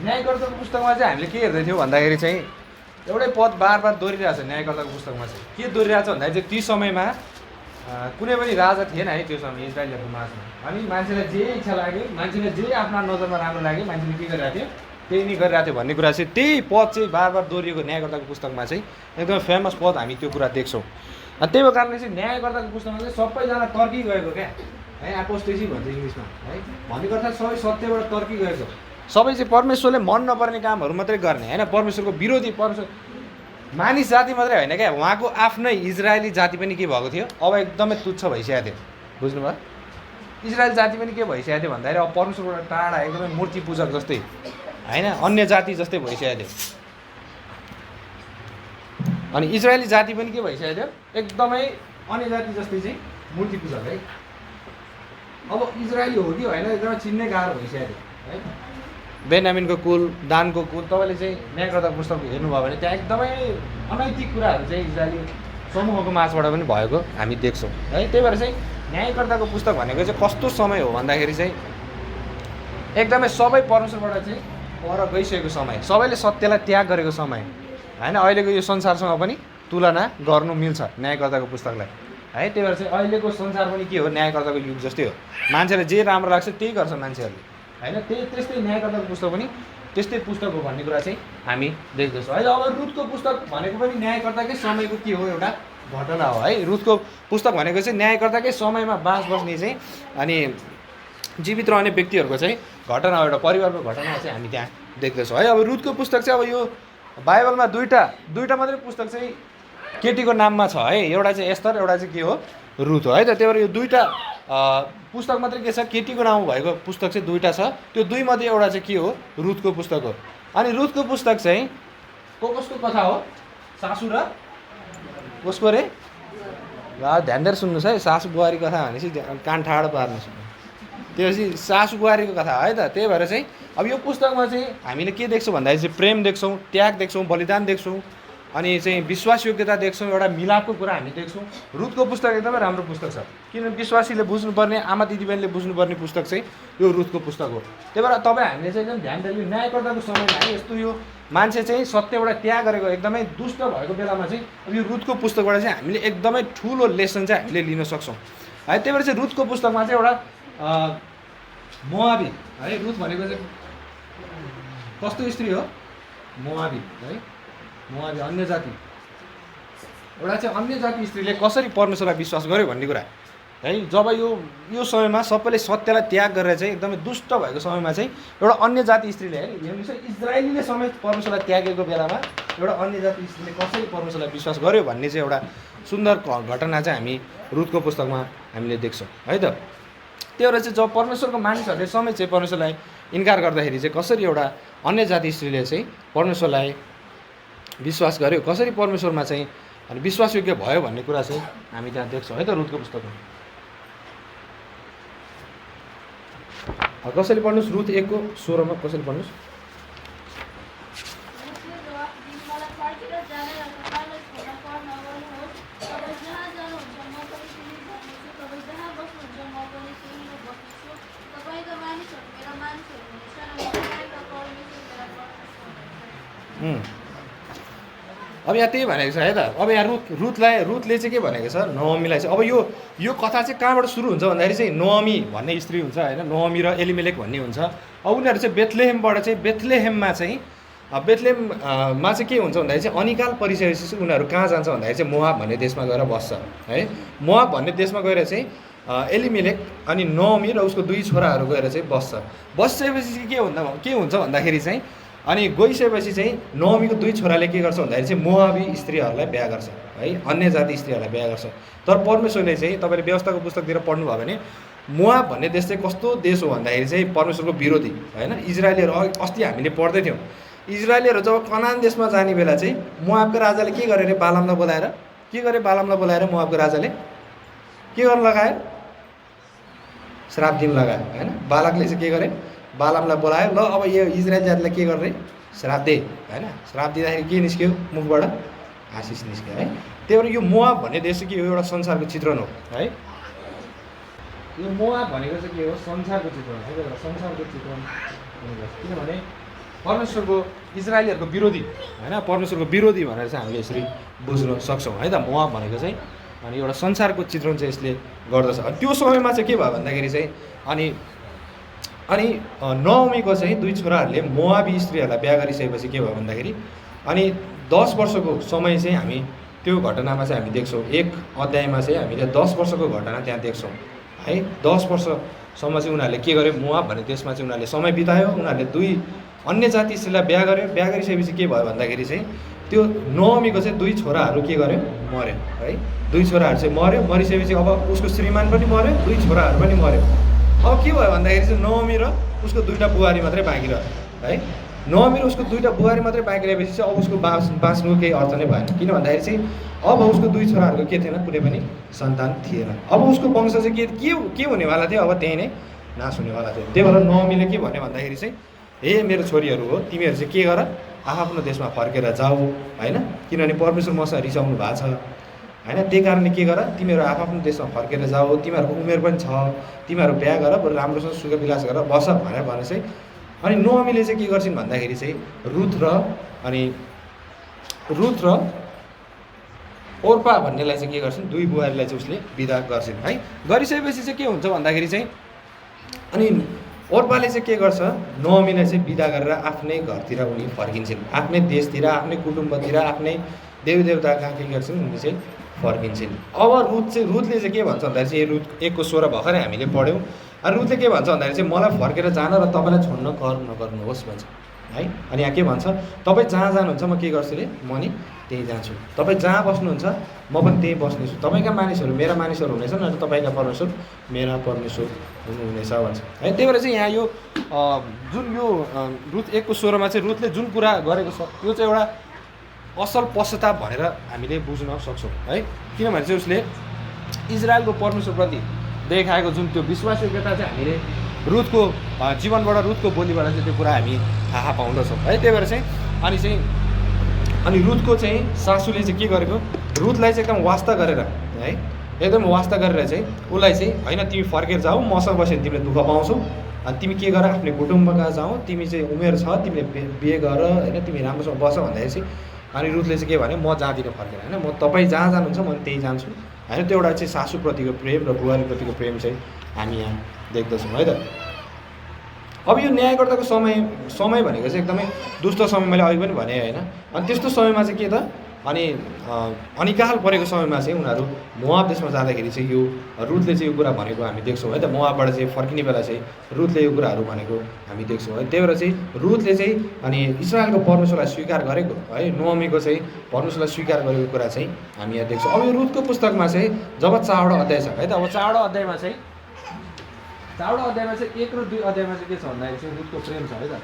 न्यायकर्ताको पुस्तकमा चाहिँ हामीले के हेर्दै थियौँ भन्दाखेरि चाहिँ एउटै पद बार बार दोहोरिरहेको छ न्यायकर्ताको पुस्तकमा चाहिँ के दोहोरिरहेको छ भन्दाखेरि चाहिँ ती समयमा कुनै पनि राजा थिएन है त्यो समय इजरायलहरूको माझमा। अनि मान्छेलाई जे इच्छा लाग्यो, मान्छेले जे आफ्नो नजरमा राम्रो लाग्यो, मान्छेले के गरिरहेको थियो त्यही नै गरिरहेको थियो भन्ने कुरा चाहिँ त्यही पद चाहिँ बार बार दोहोरिएको न्यायकर्ताको पुस्तकमा चाहिँ एकदमै फेमस पद हामी त्यो कुरा देख्छौँ। अनि त्यही कारणले चाहिँ न्यायकर्ताको पुस्तकमा चाहिँ सबैजना तर्की गएको क्या है, एपोस्टेसी भन्छ इङ्ग्लिसमा है, भनेको अर्थात् सबै सत्यबाट तर्की गएको। सबै चाहिँ परमेश्वरले मन नपर्ने कामहरू मात्रै गर्ने होइन, परमेश्वरको विरोधी, परमेश्वर मानिस जाति मात्रै होइन क्या, उहाँको आफ्नै इजरायली जाति पनि के भएको थियो अब एकदमै तुच्छ भइसकेको थियो। बुझ्नुभयो? इजरायल जाति पनि के भइसकेको थियो भन्दाखेरि अब परमेश्वरबाट टाढा एकदमै मूर्ति पूजक जस्तै होइन, अन्य जाति जस्तै भइसकेको थियो। अनि इजरायली जाति पनि के भइसकेको थियो एकदमै अन्य जाति जस्तै चाहिँ मूर्ति पूजक है। अब इजरायली हो कि होइन एकदमै चिन्नै गाह्रो भइसकेको थियो है। बेन्यामिनको कुल, दानको कुल, तपाईँले चाहिँ न्यायकर्ताको पुस्तक हेर्नुभयो भने त्यहाँ एकदमै अनैतिक कुराहरू चाहिँ इजरायली समूहको माझबाट पनि भएको हामी देख्छौँ है। त्यही भएर चाहिँ न्यायकर्ताको पुस्तक भनेको चाहिँ कस्तो समय हो भन्दाखेरि चाहिँ एकदमै सबै परमेश्वरबाट चाहिँ पर गइसकेको समय, सबैले सत्यलाई त्याग गरेको समय होइन। अहिलेको यो संसारसँग पनि तुलना गर्नु मिल्छ न्यायकर्ताको पुस्तकलाई है। त्यही भएर चाहिँ अहिलेको संसार पनि के हो, न्यायकर्ताको युग जस्तै हो। मान्छेलाई जे राम्रो लाग्छ त्यही गर्छ मान्छेहरूले होइन। त्यस्तै न्यायकर्ताको पुस्तक पनि त्यस्तै पुस्तक हो भन्ने कुरा चाहिँ हामी देख्दछौँ है। अब रुथको पुस्तक भनेको पनि न्यायकर्ताकै समयको के हो, एउटा घटना हो है। रुथको पुस्तक भनेको चाहिँ न्यायकर्ताकै समयमा बास बस्ने चाहिँ अनि जीवित रहने व्यक्तिहरूको चाहिँ घटना हो, एउटा परिवारको घटना चाहिँ हामी त्यहाँ देख्दछौँ है। अब रुथको पुस्तक चाहिँ अब यो बाइबलमा दुईवटा मात्रै पुस्तक चाहिँ केटीको नाममा छ है, एउटा चाहिँ एस्तर, एउटा चाहिँ के हो रुथ हो है त। त्यही भएर यो दुईवटा पुस्तक मात्रै के छ, केटीको नाम भएको पुस्तक चाहिँ दुईवटा छ। त्यो दुईमध्ये एउटा चाहिँ के हो, रुथको पुस्तक हो। अनि रुथको पुस्तक चाहिँ कसको कथा हो, सासू र कसको रे, ध्यान दिएर सुन्नुहोस् है, सासू बुहारी कथा भनेपछि कान ठाडो पार्नुहोस्। त्यो चाहिँ सासू बुहारीको कथा है त। त्यही भएर चाहिँ अब यो पुस्तकमा चाहिँ हामीले के देख्छौँ भन्दाखेरि चाहिँ प्रेम देख्छौँ, त्याग देख्छौँ, बलिदान देख्छौँ, अनि चाहिँ विश्वासयोग्यता देख्छौँ, एउटा मिलापको कुरा हामी देख्छौँ। रुथको पुस्तक एकदमै राम्रो पुस्तक छ, किनभने विश्वासीले बुझ्नुपर्ने, आमा दिदीबहिनीले बुझ्नुपर्ने पुस्तक चाहिँ यो रुथको पुस्तक हो। त्यही भएर तपाईँ हामीले चाहिँ एकदम ध्यान दिएर न्यायकर्ताको समयमा है यस्तो यो मान्छे चाहिँ सत्यबाट त्याग गरेको एकदमै दुष्ट भएको बेलामा चाहिँ अब यो रुथको पुस्तकबाट चाहिँ हामीले एकदमै ठुलो लेसन चाहिँ हामीले लिन सक्छौँ है। त्यही भएर चाहिँ रुथको पुस्तकमा चाहिँ एउटा मोआबी है, रुथ भनेको चाहिँ कस्तो स्त्री हो, मोआबी है, मोआबी अन्य जाति, एउटा चाहिँ अन्य जाति स्त्रीले कसरी परमेश्वरलाई विश्वास गर्यो भन्ने कुरा है। जब यो समयमा सबैले सत्यलाई त्याग गरेर चाहिँ एकदमै दुष्ट भएको समयमा चाहिँ एउटा अन्य जाति स्त्रीले है, हेर्नुहोस् इजरायलीले समेत परमेश्वरलाई त्यागेको बेलामा एउटा अन्य जाति स्त्रीले कसरी परमेश्वरलाई विश्वास गर्यो भन्ने चाहिँ एउटा सुन्दर घटना चाहिँ हामी रुथको पुस्तकमा हामीले देख्छौँ है त। त्यो भएर चाहिँ जब परमेश्वरको मानिसहरूले समेत चाहिँ परमेश्वरलाई इन्कार गर्दाखेरि चाहिँ कसरी एउटा अन्य जाति स्त्रीले चाहिँ परमेश्वरलाई विश्वास गर्यो, कसरी परमेश्वरमा चाहिँ अनि विश्वासयोग्य भयो भन्ने कुरा चाहिँ हामी त्यहाँ देख्छौँ है त रुथको पुस्तकमा। कसैले पढ्नुहोस्, रुथ 1:16 कसैले पढ्नुहोस्। अब यहाँ त्यही भनेको छ है त। अब यहाँ रुथले चाहिँ के भनेको छ, नोअमीलाई चाहिँ अब यो कथा चाहिँ कहाँबाट सुरु हुन्छ भन्दाखेरि चाहिँ नोअमी भन्ने स्त्री हुन्छ होइन, नोअमी र एलिमेलेक भन्ने हुन्छ। अब उनीहरू चाहिँ बेथलेहेमबाट चाहिँ बेथलेहेममा चाहिँ के हुन्छ भन्दाखेरि चाहिँ अनिकाल परिसकेपछि उनीहरू कहाँ जान्छ भन्दाखेरि चाहिँ मोआब भन्ने देशमा गएर बस्छ है। मोआब भन्ने देशमा गएर चाहिँ एलिमेलेक अनि नोअमी र उसको दुई छोराहरू गएर चाहिँ बसेपछि के हुन्छ भन्दाखेरि चाहिँ अनि गइसकेपछि चाहिँ नोअमीको दुई छोराले के गर्छ भन्दाखेरि चाहिँ मोआबी स्त्रीहरूलाई बिहा गर्छ है, अन्य जाति स्त्रीहरूलाई बिहा गर्छ। तर परमेश्वरले चाहिँ तपाईँले व्यवस्थाको पुस्तकतिर पढ्नुभयो भने मोआब भन्ने देश चाहिँ कस्तो देश हो भन्दाखेरि चाहिँ परमेश्वरको विरोधी होइन। इजरायलीहरू अस्ति हामीले पढ्दै थियौँ, इजरायलीहरू जब कनान देशमा जाने बेला चाहिँ मोआबको राजाले के गरे अरे, बालामलाई बोलाएर मोआबको राजाले के गर्न लगायो, श्राप दिन लगायो होइन। बालकले चाहिँ के गरे, बालामलाई बोलायो, ल अब यो इजरायल जातिलाई के गर्ने, श्राप दे होइन। श्राप दिँदाखेरि के निस्क्यो मुखबाट, आशिष निस्क्यो है। त्यही भएर यो मोआब भन्ने देश चाहिँ के हो, एउटा संसारको चित्रण हो है। यो मोआब भनेको चाहिँ के हो, संसारको चित्रण हो, संसारको चित्रण। किनभने परमेश्वरको इजरायलीहरूको विरोधी होइन, परमेश्वरको विरोधी भनेर चाहिँ हामीले यसरी बुझ्न सक्छौँ है त। मोआब भनेको चाहिँ अनि एउटा संसारको चित्रण चाहिँ यसले गर्दछ। अनि त्यो समयमा चाहिँ के भयो भन्दाखेरि चाहिँ अनि नओमीको चाहिँ 2 छोराहरूले मोआबी स्त्रीहरूलाई बिहा गरिसकेपछि के भयो भन्दाखेरि अनि 10 वर्षको समय चाहिँ हामी त्यो घटनामा चाहिँ हामी देख्छौँ। 1 अध्यायमा चाहिँ हामीले 10 वर्षको घटना त्यहाँ देख्छौँ है। 10 वर्षसम्म चाहिँ उनीहरूले के गर्यो, मोआब भन्ने देशमा चाहिँ उनीहरूले समय बितायो। उनीहरूले 2 अन्य जाति स्त्रीलाई बिहा गर्यो। बिहा गरिसकेपछि के भयो भन्दाखेरि चाहिँ त्यो नओमीको चाहिँ 2 छोराहरू के गर्यो, मऱ्यो है। 2 छोराहरू चाहिँ मऱ्यो। मरिसकेपछि अब उसको श्रीमान पनि मऱ्यो, 2 छोराहरू पनि मऱ्यो। अब के भयो भन्दाखेरि चाहिँ नओमी र उसको 2टा बुहारी मात्रै बाँकी रह्यो है। नओमी र उसको 2टा बुहारी मात्रै बाँकी रहेपछि चाहिँ अब उसको बाँच्नुको केही अर्थ नै भएन। किन भन्दाखेरि चाहिँ अब उसको 2 छोराहरूको के थिएन, कुनै पनि सन्तान थिएन। अब उसको वंश चाहिँ के हुनेवाला थियो, अब त्यही नै नाश हुनेवाला थियो। त्यही भएर नओमीले के भन्यो भन्दाखेरि चाहिँ हे मेरो छोरीहरू हो, तिमीहरू चाहिँ के गर, आफ्नो देशमा फर्केर जाऊ होइन, किनभने परमेश्वर मसँग रिसाउनु भएको छ होइन। त्यही कारणले के गर, तिमीहरू आफ्नो देशमा फर्केर जाऊ, तिमीहरूको उमेर पनि छ, तिमीहरू बिहा गर, बरु राम्रोसँग सुख विलास गरेर बस भनेर भने चाहिँ अनि नओमीले चाहिँ के गर्छिन् भन्दाखेरि चाहिँ रुथ र ओर्पा भन्नेलाई चाहिँ के गर्छिन्, 2 बुहारीलाई चाहिँ उसले बिदा गर्छिन् है। गरिसकेपछि चाहिँ के हुन्छ भन्दाखेरि चाहिँ अनि ओर्पाले चाहिँ के गर्छ, नओमीलाई चाहिँ बिदा गरेर आफ्नै घरतिर उनी फर्किन्छन्, आफ्नै देशतिर, आफ्नै कुटुम्बतिर, आफ्नै देवदेवता कहाँ के गर्छन्, उनी चाहिँ फर्किन्छन्। अब रुथले चाहिँ के भन्छ भन्दाखेरि चाहिँ रुथ 1:16 भर्खरै हामीले पढ्यौँ। रुथले के भन्छ भन्दाखेरि चाहिँ मलाई फर्केर जान र तपाईँलाई छोड्न कर नगर्नुहोस् भन्छ है। अनि यहाँ के भन्छ, तपाईँ जहाँ जानुहुन्छ म के गर्छु अरे, म नि त्यहीँ जान्छु। तपाईँ जहाँ बस्नुहुन्छ म पनि त्यहीँ बस्नेछु। तपाईँका मानिसहरू मेरा मानिसहरू हुनेछन् र तपाईँका परमेश्वर मेरा परमेश्वर हुनुहुनेछ भन्छ है। त्यही भएर चाहिँ यहाँ यो जुन यो रुथ 1:16मा चाहिँ रुथले जुन कुरा गरेको छ त्यो चाहिँ एउटा असल पश्चाताप भनेर हामीले बुझ्न सक्छौँ है। किनभने चाहिँ उसले इजरायलको परमेश्वरप्रति देखाएको जुन त्यो विश्वासयोग्यता चाहिँ हामीले रुथको जीवनबाट, रुथको बोलीबाट चाहिँ त्यो कुरा हामी थाहा पाउँदछौँ है। त्यही भएर चाहिँ अनि रुथको चाहिँ सासूले चाहिँ के गरेको, रुथलाई चाहिँ एकदम वास्ता गरेर है, एकदम वास्ता गरेर चाहिँ उसलाई चाहिँ होइन तिमी फर्केर जाऊ, मसँग बस्यो भने तिमीले दुःख पाउँछौ, अनि तिमी के गर, आफ्नो कुटुम्बका जाऊ, तिमी चाहिँ उमेर छ, तिमीले बिहे गर होइन, तिमी राम्रोसँग बस भन्दाखेरि चाहिँ अनि रुथले चाहिँ के भने, म जाँदिनँ फर्केर होइन, म तपाईँ जहाँ जानुहुन्छ म त्यहीँ जान्छु होइन। त्यो एउटा चाहिँ सासूप्रतिको प्रेम र बुहारीप्रतिको प्रेम चाहिँ हामी यहाँ देख्दछौँ है त। अब यो न्यायकर्ताको समय भनेको चाहिँ एकदमै दुष्ट समय, मैले अघि पनि भने होइन। अनि त्यस्तो समयमा चाहिँ के त, अनि अनिकाल परेको समयमा चाहिँ उनीहरू मोआब देशमा जाँदाखेरि चाहिँ यो रुथले चाहिँ यो कुरा भनेको हामी देख्छौँ है त। मोआबबाट चाहिँ फर्किने बेला चाहिँ रुथले यो कुराहरू भनेको हामी देख्छौँ है। त्यही भएर चाहिँ रुथले चाहिँ अनि इजरायलको परमेश्वरलाई स्वीकार गरेको है, नओमीको चाहिँ परमेश्वरलाई स्वीकार गरेको कुरा चाहिँ हामी यहाँ देख्छौँ। अब यो रुथको पुस्तकमा चाहिँ जब 4वटा अध्याय छ है त, अब 4वटा अध्यायमा चाहिँ 1 र 2 अध्यायमा चाहिँ के छ भन्दाखेरि चाहिँ रुथको प्रेम छ है त।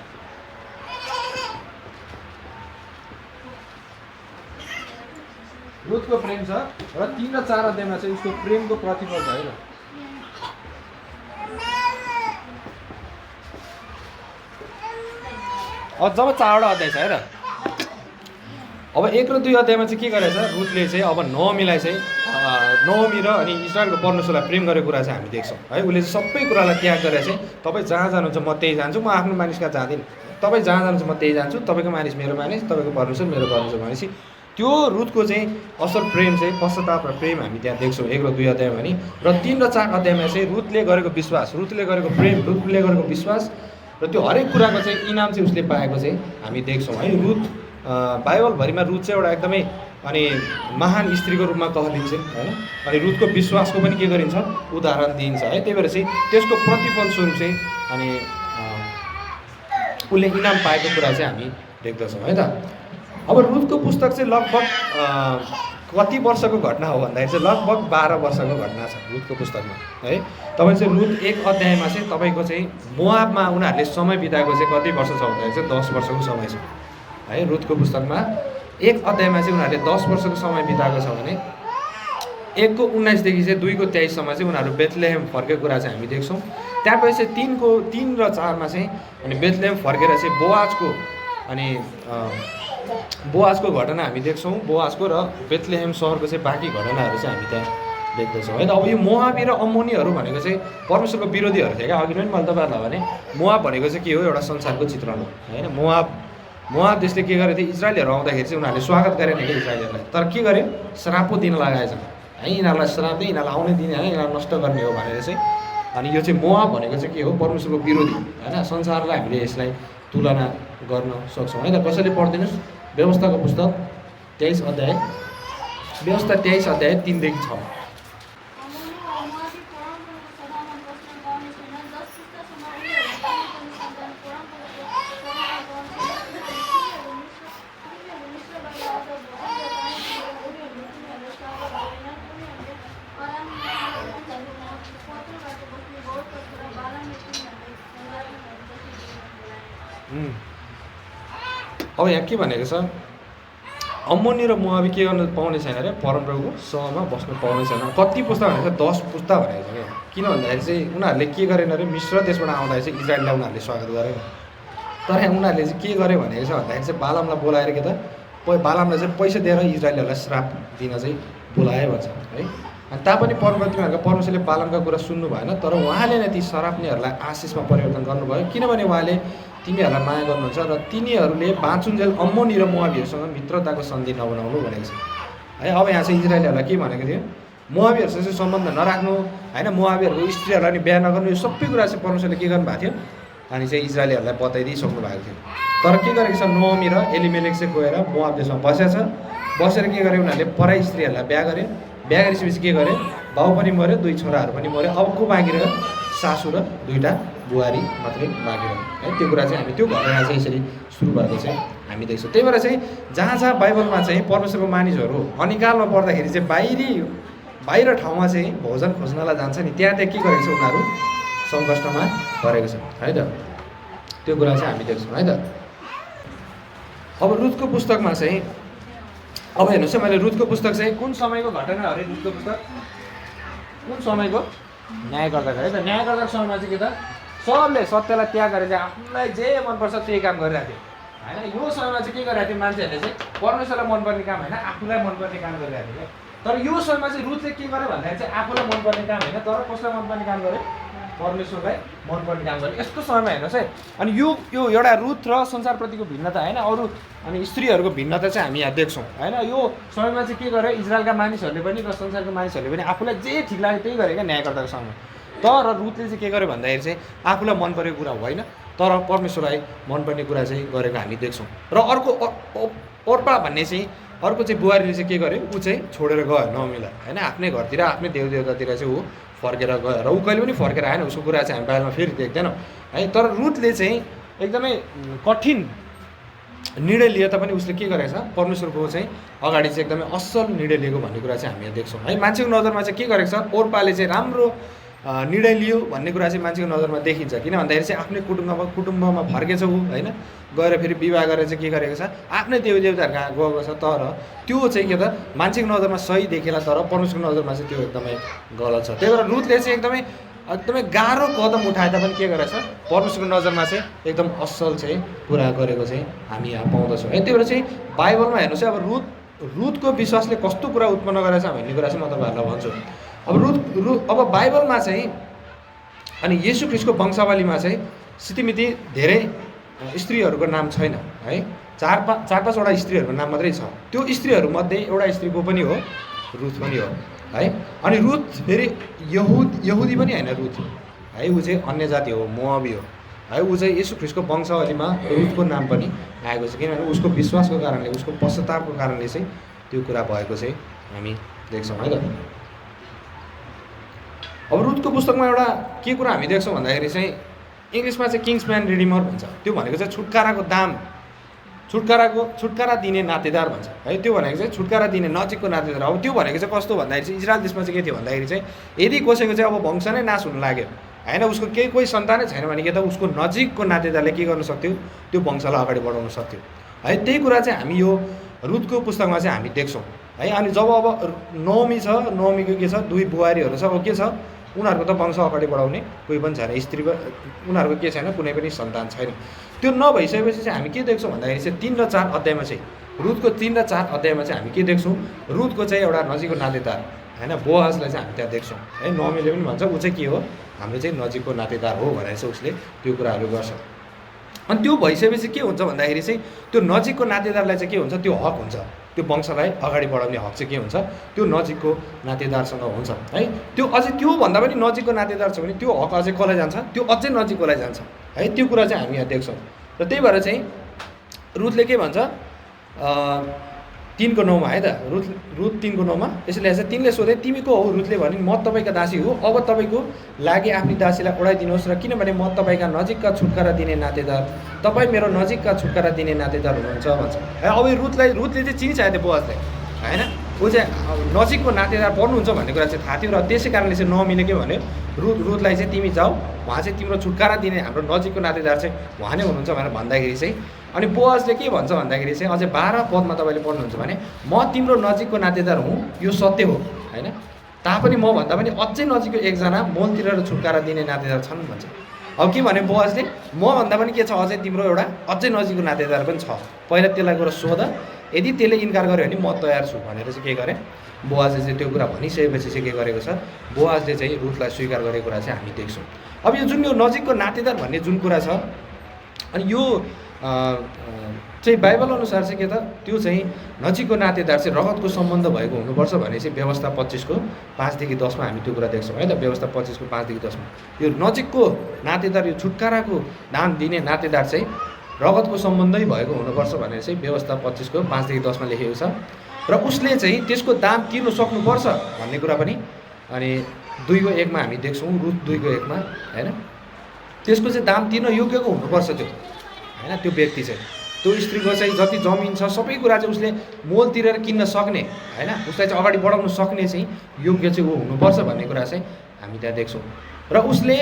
रुथको प्रेम छ र 3 र 4 अध्यायमा चाहिँ उसको प्रेमको प्रतिफल छ है त। अब जब 4वटा अध्याय छ है त, अब 1 र 2 अध्यायमा चाहिँ के गरेछ, रुथले चाहिँ अब नओमीलाई चाहिँ नओमी र अनि इजरायलको परमेश्वरलाई प्रेम गरेको कुरा चाहिँ हामी देख्छौँ है। उसले चाहिँ सबै कुरालाई त्याग गरेर चाहिँ तपाईँ जहाँ जानुहुन्छ म त्यहीँ जान्छु, म आफ्नो मानिसका जाँदिनँ, तपाईँ जहाँ जानुहुन्छ म त्यहीँ जान्छु, तपाईँको मानिस मेरो मानिस, तपाईँको परमेश्वर मेरो परमेश्वर भनेपछि त्यो रुथको चाहिँ असल प्रेम चाहिँ पश्चाताप र प्रेम हामी त्यहाँ देख्छौँ 1 र 2 अध्यायमा नि। र 3 र 4 अध्यायमा चाहिँ रुथले गरेको विश्वास, रुथले गरेको प्रेम, रुथले गरेको विश्वास र त्यो हरेक कुराको चाहिँ इनाम चाहिँ उसले पाएको चाहिँ हामी देख्छौँ है। रुथ बाइबलभरिमा रुथ चाहिँ एउटा एकदमै अनि महान स्त्रीको रूपमा कहलिन्छन् होइन। अनि रुथको विश्वासको पनि के गरिन्छ, उदाहरण दिइन्छ है। त्यही भएर चाहिँ त्यसको प्रतिफल स्वरूप चाहिँ अनि उसले इनाम पाएको कुरा चाहिँ हामी देख्दछौँ है त। अब रुथको पुस्तक चाहिँ लगभग कति वर्षको घटना हो भन्दाखेरि चाहिँ लगभग 12 वर्षको घटना छ रुथको पुस्तकमा है। तपाईँ चाहिँ रुथ 1 अध्यायमा चाहिँ तपाईँको चाहिँ मोआबमा उनीहरूले समय बिताएको चाहिँ कति वर्ष छ भन्दाखेरि चाहिँ 10 वर्षको समय छ है। रुथको पुस्तकमा 1 अध्यायमा चाहिँ उनीहरूले 10 वर्षको समय बिताएको छ भने 1को 19 देखि चाहिँ 2को 23 सम्म चाहिँ उनीहरू बेथलेहेम फर्केको कुरा चाहिँ हामी देख्छौँ। त्यसपछि 3 र 4मा चाहिँ अनि बेथलेहेम फर्केर चाहिँ बोआजको घटना हामी देख्छौँ। बोआजको र बेथलेहेम सहरको चाहिँ बाँकी घटनाहरू चाहिँ हामी त्यहाँ देख्दछौँ है त। अब यो मोआबी र अम्मोनीहरू भनेको चाहिँ परमेश्वरको विरोधीहरू थिए क्या। अघि पनि मैले तपाईँहरूलाई भने मोआब भनेको चाहिँ के हो, एउटा संसारको चित्रण हो होइन। मोआब देशले के गरेको थियो, इजरायलीहरू आउँदाखेरि चाहिँ उनीहरूले स्वागत गरेन क्या इजरायलीहरूलाई, तर के गर्यो, श्राप पो दिन लगाएछ है। यिनीहरूलाई श्राप दिए, यिनीहरूलाई आउने दिने होइन, यिनीहरूलाई नष्ट गर्ने हो भनेर चाहिँ। अनि यो चाहिँ मोआब भनेको चाहिँ के हो, परमेश्वरको विरोधी होइन। संसारलाई हामीले यसलाई तुलना गर्न सक्छौँ है त। कसैले पढिदिनुहोस् व्यवस्थाको पुस्तक 23 अध्याय, व्यवस्था 23 अध्याय 3 देखि 6। अब यहाँ के भनेको छ, अम्मोनी र मोआबी के गर्न पाउने छैन अरे, परमप्रभुको सहमा बस्नु पाउने छैन। कति पुस्ता भनेको छ, 10 पुस्ता भनेको छ क्या। किन भन्दाखेरि चाहिँ उनीहरूले के गरेन अरे, मिश्र देशबाट आउँदाखेरि चाहिँ इजरायललाई उनीहरूले स्वागत गरेन। तर यहाँ उनीहरूले चाहिँ के गरे भनेको छ भन्दाखेरि चाहिँ बालामलाई बोलाएर के त, बालामलाई चाहिँ पैसा दिएर इजरायलहरूलाई श्राप दिन चाहिँ बोलाए भन्छ है। अनि तापनि परमेश्वरले बालामका कुरा सुन्नु भएन, तर उहाँले नै ती सराप्नेहरूलाई आशिषमा परिवर्तन गर्नुभयो, किनभने उहाँले तिमीहरूलाई माया गर्नुहुन्छ र तिनीहरूले बाँचुन्जेल अम्मोनी र मोआबीहरूसँग मित्रताको सन्धि नबनाउनु भनेको छ है। अब यहाँ चाहिँ इजरायलीहरूलाई के भनेको थियो, मोआबीहरूसँग चाहिँ सम्बन्ध नराख्नु होइन, मोआबीहरूको स्त्रीहरूलाई नि बिहा नगर्नु, यो सबै कुरा चाहिँ परमेश्वरले के गर्नुभएको थियो अनि चाहिँ इजरायलीहरूलाई बताइदिइसक्नु भएको थियो। तर के गरेको छ, नोमी र एलिमेलेक चाहिँ गएर मोआब देशमा बसेछ। बसेर के गरे, उनीहरूले पराई स्त्रीहरूलाई बिहा गरे। बिहा गरिसकेपछि के गरे, बाउ पनि मऱ्यो, 2 छोराहरू पनि मऱ्यो। अब को बाँकी रह्यो, सासू र 2टा बुहारी मात्रै बाँकी रह्यो है। त्यो कुरा चाहिँ हामी त्यो घटना चाहिँ यसरी सुरु भएको चाहिँ हामी देख्छौँ। त्यही भएर चाहिँ जहाँ जहाँ बाइबलमा चाहिँ परमेश्वरको मानिसहरू अनिकालमा पर्दाखेरि चाहिँ बाहिर ठाउँमा चाहिँ भोजन खोज्नलाई जान्छ नि, त्यहाँ के गरेको छ, उनीहरू सङ्कष्टमा परेको छ है त। त्यो कुरा चाहिँ हामी देख्छौँ है त। अब रुथको पुस्तकमा चाहिँ अब हेर्नुहोस् है, मैले रुथको पुस्तक चाहिँ कुन समयको घटना अरे, रुथको पुस्तक कुन समयको, न्यायकर्ताको है त। न्यायकर्ताको समयमा चाहिँ के त, सबले सत्यलाई त्याग गरेर चाहिँ आफूलाई जे मनपर्छ त्यही काम गरिरहेको थियो होइन। यो समयमा चाहिँ के गरिरहेको थियो, मान्छेहरूले चाहिँ परमेश्वरलाई मनपर्ने काम होइन, आफूलाई मनपर्ने काम गरिरहेको थियो क्या। तर यो समयमा चाहिँ रुथले के गर्यो भन्दाखेरि चाहिँ आफूलाई मनपर्ने काम होइन, तर कसलाई मनपर्ने काम गर्यो, परमेश्वरलाई मनपर्ने काम गर्यो। यस्तो समयमा हेर्नुहोस् है। अनि यो एउटा रुथ र संसारप्रतिको भिन्नता होइन, अरू अनि स्त्रीहरूको भिन्नता चाहिँ हामी यहाँ देख्छौँ होइन। यो समयमा चाहिँ के गर्यो, इजरायलका मानिसहरूले पनि र संसारको मानिसहरूले पनि आफूलाई जे ठिक लाग्यो त्यही गरे क्या न्यायकर्ताको समयमा। तर रुथले चाहिँ के गर्यो भन्दाखेरि चाहिँ आफूलाई मन परेको कुरा होइन, तर परमेश्वरलाई मनपर्ने कुरा चाहिँ गरेको हामी देख्छौँ। र अर्को ओर्पा भन्ने चाहिँ अर्को चाहिँ बुहारीले चाहिँ के गर्यो, ऊ चाहिँ छोडेर गयो नोमीलाई होइन, आफ्नै घरतिर आफ्नै देवदेवतातिर चाहिँ ऊ फर्केर गयो र ऊ कहिले पनि फर्केर आएन। उसको कुरा चाहिँ हामी बाहिरमा फेरि देख्दैनौँ है। तर रुथले चाहिँ एकदमै कठिन निर्णय लिए तापनि उसले के गरेको छ, परमेश्वरको चाहिँ अगाडि चाहिँ एकदमै असल निर्णय लिएको भन्ने कुरा चाहिँ हामीले देख्छौँ है। मान्छेको नजरमा चाहिँ के गरेको छ, ओर्पाले चाहिँ राम्रो निर्णय लियो भन्ने कुरा चाहिँ मान्छेको नजरमा देखिन्छ। किन भन्दाखेरि चाहिँ आफ्नै कुटुम्बमा फर्केछ ऊ होइन, गएर फेरि विवाह गरेर चाहिँ के गरेको छ, आफ्नै देवदेवताहरू कहाँ गएको छ। तर त्यो चाहिँ के त मान्छेको नजरमा सही देखेला, तर परमेश्वरको नजरमा चाहिँ त्यो एकदमै गलत छ। त्यही भएर रुथले चाहिँ एकदमै गाह्रो कदम उठाए तापनि के गरेछ, परमेश्वरको नजरमा चाहिँ एकदम असल चाहिँ कुरा गरेको चाहिँ हामी यहाँ पाउँदछौँ है। त्यही भएर चाहिँ बाइबलमा हेर्नुहोस् है, अब रुथको विश्वासले कस्तो कुरा उत्पन्न गरेछ भन्ने कुरा चाहिँ म तपाईँहरूलाई भन्छु। अब बाइबलमा चाहिँ अनि येशू ख्रीष्टको वंशावलीमा चाहिँ सितिमिति धेरै स्त्रीहरूको नाम छैन है। 4-5वटा स्त्रीहरूको नाम मात्रै छ। त्यो स्त्रीहरूमध्ये एउटा स्त्रीको पनि हो, रुथ पनि हो है। अनि रुथ फेरि यहुदी पनि होइन रुथ है, ऊ चाहिँ अन्य जाति हो, मोआबी हो है। ऊ चाहिँ येशू ख्रीष्टको वंशावलीमा रुथको नाम पनि आएको छ, किनभने उसको विश्वासको कारणले, उसको पश्चातापको कारणले चाहिँ त्यो कुरा भएको चाहिँ हामी देख्छौँ है त। अब रुथको पुस्तकमा एउटा के कुरा हामी देख्छौँ भन्दाखेरि चाहिँ इङ्ग्लिसमा चाहिँ किङ्सम्यान रिडिमर भन्छ। त्यो भनेको चाहिँ छुटकाराको दाम, छुटकारा दिने नातेदार भन्छ है। त्यो भनेको चाहिँ छुटकारा दिने नजिकको नातेदार। अब त्यो भनेको चाहिँ कस्तो भन्दाखेरि चाहिँ इजरायल देशमा चाहिँ के थियो भन्दाखेरि चाहिँ यदि कसैको चाहिँ अब वंश नै नाश हुन लाग्यो होइन, उसको कोही सन्तानै छैन भने के त उसको नजिकको नातेदारले के गर्न सक्थ्यो, त्यो वंशलाई अगाडि बढाउन सक्थ्यो है। त्यही कुरा चाहिँ हामी यो रुथको पुस्तकमा चाहिँ हामी देख्छौँ है। अनि जब अब नोमी छ, नोमीको के छ, 2 बुहारीहरू छ, अब के छ, उनीहरूको त वंश अगाडि बढाउने कोही पनि छैन, स्त्री उनीहरूको के छैन, कुनै पनि सन्तान छैन। त्यो नभइसकेपछि चाहिँ हामी के देख्छौँ भन्दाखेरि चाहिँ 3 र 4 अध्यायमा चाहिँ रुथको 3 र 4 अध्यायमा चाहिँ हामी के देख्छौँ, रुथको चाहिँ एउटा नजिकको नातेदार होइन। बोआजलाई चाहिँ हामी त्यहाँ देख्छौँ है। नोमीले पनि भन्छ ऊ चाहिँ के हो, हाम्रो चाहिँ नजिकको नातेदार हो भनेर चाहिँ उसले त्यो कुराहरू गर्छ। अनि त्यो भइसकेपछि के हुन्छ भन्दाखेरि चाहिँ त्यो नजिकको नातेदारलाई चाहिँ के हुन्छ, त्यो हक हुन्छ, त्यो वंशलाई अगाडि बढाउने हक चाहिँ के हुन्छ, त्यो नजिकको नातेदारसँग हुन्छ है। त्यो अझै त्योभन्दा पनि नजिकको नातेदार छ भने त्यो हक अझै कसलाई जान्छ, त्यो अझै नजिककोलाई जान्छ है। त्यो कुरा चाहिँ हामी यहाँ देख्छौँ। र त्यही भएर चाहिँ रुथले के भन्छ 3:9 है त, रुथ 3:9 यसले लेख्छ, तिनले सोधे तिमी को हो? रुथले भने म तपाईँका दासी हो, अब तपाईँको लागि आफ्नी दासीलाई उडाइदिनुहोस्, र किनभने म तपाईँका नजिकका छुटकारा दिने नातेदार, तपाईँ मेरो नजिकका छुटकारा दिने नातेदार हुनुहुन्छ भन्छ है। अब रुथले चाहिँ चिनिसकेको थियो बोआजले होइन, ऊ चाहिँ नजिकको नातेदार पर्नुहुन्छ भन्ने कुरा चाहिँ थाहा थियो। र त्यसै कारणले चाहिँ नोमीले के भन्यो, रुथलाई चाहिँ तिमी जाऊ, उहाँ चाहिँ तिम्रो छुटकारा दिने हाम्रो नजिकको नातेदार चाहिँ उहाँ नै हुनुहुन्छ भनेर भन्दाखेरि चाहिँ, अनि बोआजले के भन्छ भन्दाखेरि चाहिँ अझै 12 पदमा तपाईँले पढ्नुहुन्छ भने म तिम्रो नजिकको नातेदार हुँ, यो सत्य हो होइन, तापनि म भन्दा पनि अझै नजिकको एकजना मोलतिर र छुटकारा दिने नातेदार छन् भन्छ। अब के भने बोआजले, म भन्दा पनि के छ, अझै तिम्रो एउटा अझै नजिकको नातेदार पनि छ, पहिला त्यसलाई गएर सोध, यदि त्यसले इन्कार गर्यो भने म तयार छु भनेर चाहिँ के गरेँ, बोआजले चाहिँ त्यो कुरा भनिसकेपछि चाहिँ के गरेको छ, बोआजले चाहिँ रुथलाई स्वीकार गरेको कुरा चाहिँ हामी देख्छौँ। अब यो जुन यो नजिकको नातेदार भन्ने जुन कुरा छ, अनि यो चाहिँ बाइबल अनुसार चाहिँ के त, त्यो चाहिँ नजिकको नातेदार चाहिँ रगतको सम्बन्ध भएको हुनुपर्छ भने चाहिँ व्यवस्था 25को 5देखि 10मा हामी त्यो कुरा देख्छौँ है त। व्यवस्था 25को 5देखि 10मा यो नजिकको नातेदार, यो छुटकाराको दान दिने नातेदार चाहिँ रगतको सम्बन्धै भएको हुनुपर्छ भनेर चाहिँ व्यवस्था 25को 5देखि 10मा लेखेको छ। र उसले चाहिँ त्यसको दाम तिर्नु सक्नुपर्छ भन्ने कुरा पनि अनि 2:1मा हामी देख्छौँ, रुथ 2:1मा होइन। त्यसको चाहिँ दाम तिर्न योग्यको हुनुपर्छ त्यो होइन, त्यो व्यक्ति चाहिँ, त्यो स्त्रीको चाहिँ जति जमिन छ सबै कुरा चाहिँ उसले मोल तिरेर किन्न सक्ने होइन, उसलाई चाहिँ अगाडि बढाउन सक्ने चाहिँ योग्य चाहिँ ऊ हुनुपर्छ भन्ने कुरा चाहिँ हामी त्यहाँ देख्छौँ। र उसले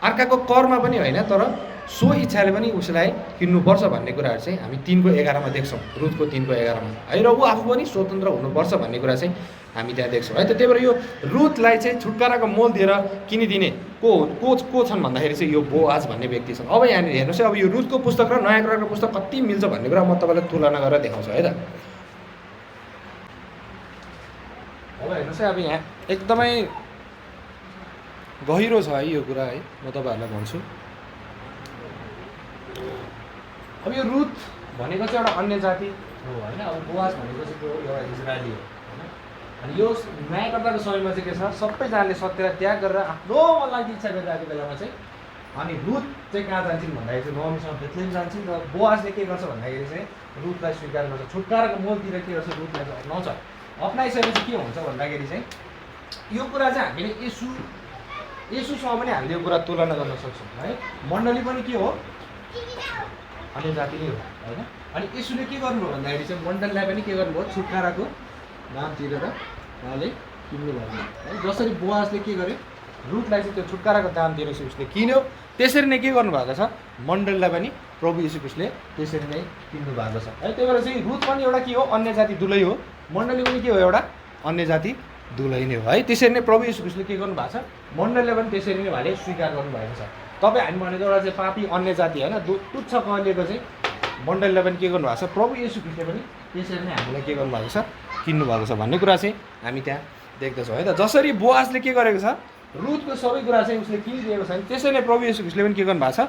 अर्काको करमा पनि होइन, तर सो इच्छाले पनि उसलाई किन्नुपर्छ भन्ने कुराहरू चाहिँ हामी 3:11मा देख्छौँ, रुथको 3:11मा है। र ऊ आफू पनि स्वतन्त्र हुनुपर्छ भन्ने कुरा चाहिँ हामी त्यहाँ देख्छौँ है त। त्यही भएर यो रुथलाई चाहिँ छुटकाराको मोल दिएर किनिदिने को छन् भन्दाखेरि चाहिँ यो बोआज भन्ने व्यक्ति छन्। अब यहाँनिर हेर्नुहोस् है, अब यो रुथको पुस्तक र नयाँ करारको पुस्तक कति मिल्छ भन्ने कुरा म तपाईँलाई तुलना गरेर देखाउँछु है त। अब हेर्नुहोस् है, अब यहाँ एकदमै गहिरो छ है यो कुरा है, म तपाईँहरूलाई भन्छु। अब यो रुथ भनेको चाहिँ एउटा अन्य जाति हो होइन, अब बोआज भनेको चाहिँ के हो, एउटा इजरायली हो होइन। अनि यो न्यायकर्ताको समयमा चाहिँ के छ, सबैजनाले सत्यलाई त्याग गरेर आफ्नो मनलाई इच्छा गरिरहेको बेलामा चाहिँ अनि रुथ चाहिँ कहाँ जान्छन् भन्दाखेरि चाहिँ नोमीसँग बेथलेहेम जान्छन्। र बोआजले के गर्छ भन्दाखेरि चाहिँ रुथलाई स्वीकार गर्छ, छुटकाराको मोलतिर के गर्छ, रुथलाई चाहिँ अप्नाउँछ। अप्नाइसकेपछि के हुन्छ भन्दाखेरि चाहिँ यो कुरा चाहिँ हामीले यसुसँग पनि हामीले यो कुरा तुलना गर्न सक्छौँ है। मण्डली पनि के हो, अन्य जाति नै हो होइन। अनि यसुले के गर्नुभयो भन्दाखेरि चाहिँ मण्डललाई पनि के गर्नुभयो, छुटकाराको नाम तिरेर उहाँले किन्नुभयो है। जसरी बोआजले के गर्यो, रुथलाई चाहिँ त्यो छुटकाराको दाम दिएर चाहिँ उसले किन्यो, त्यसरी नै के गर्नुभएको छ, मण्डललाई पनि प्रभु येशू ख्रीष्टले त्यसरी नै किन्नु भएको छ है। त्यही भएर चाहिँ रुथ पनि एउटा के हो, अन्य जाति दुलै हो, मण्डली पनि के हो, एउटा अन्य जाति दुलै नै हो है। त्यसरी नै प्रभु येशू ख्रीष्टले के गर्नुभएको छ, मण्डलले पनि त्यसरी नै उहाँले स्वीकार गर्नुभएको छ। तपाईँ हामी भनेको एउटा चाहिँ पापी अन्य जाति होइन, तुच्छ कहलिएको चाहिँ मण्डललाई पनि के गर्नुभएको छ, प्रभु येशू ख्रीष्टले पनि त्यसरी नै हामीलाई के गर्नुभएको छ, किन्नुभएको छ भन्ने कुरा चाहिँ हामी त्यहाँ देख्दछौँ है त। जसरी बोआजले के गरेको छ, रुथको सबै कुरा चाहिँ उसले किनिदिएको छ नि, त्यसरी नै प्रभु येशू ख्रीष्टले पनि के गर्नुभएको छ,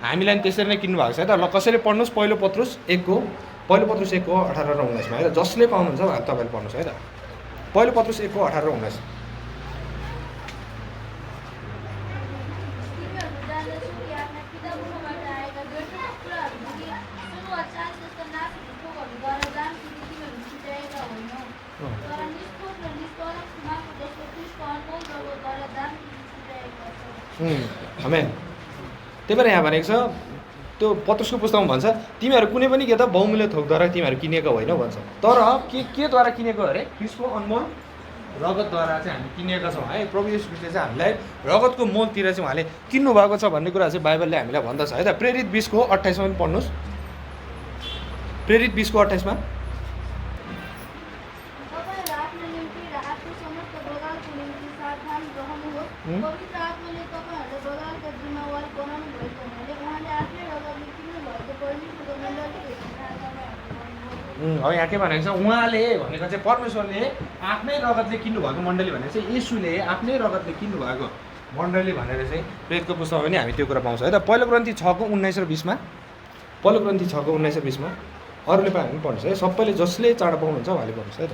हामीलाई पनि त्यसरी नै किन्नुभएको छ है त। ल कसैले पढ्नुहोस् पहिलो पत्रुस 1:18 र 19मा है त, जसले पाउनुहुन्छ तपाईँले पढ्नुहोस् है त। पहिलो पत्रुस 1:18 र 19। आमेन। त्यही भएर यहाँ भनेको छ, त्यो पत्रुसको पुस्तकमा भन्छ तिमीहरू कुनै पनि के त बहुमूल्य थोकद्वारा तिमीहरू किनेको होइन भन्छ, तर केद्वारा किनेको अरे, ख्रीष्टको अनमोल रगतद्वारा चाहिँ हामी किनेका छौँ है। प्रभु येशू ख्रीष्टले चाहिँ हामीलाई रगतको मोलतिर चाहिँ उहाँले किन्नु भएको छ भन्ने कुरा चाहिँ बाइबलले हामीलाई भन्दछ है त। प्रेरित 20:28मा पनि पढ्नुहोस्, प्रेरित 20:28मा। अब यहाँ के भनेको छ उहाँले भनेको चाहिँ परमेश्वरले आफ्नै रगतले किन्नुभएको मण्डली भनेको चाहिँ येशूले आफ्नै रगतले किन्नुभएको मण्डली भनेर चाहिँ प्रेरितको पुस्तकमा पनि हामी त्यो कुरा पाउँछ है त। पहिलो ग्रन्थि 6:19 र 20मा, पहिलो ग्रन्थि 6:19 र 20मा अरूले पाए पनि पढ्नुहोस् है, सबैले जसले चाँडो पाउनुहुन्छ उहाँले पढ्नुहोस् है त।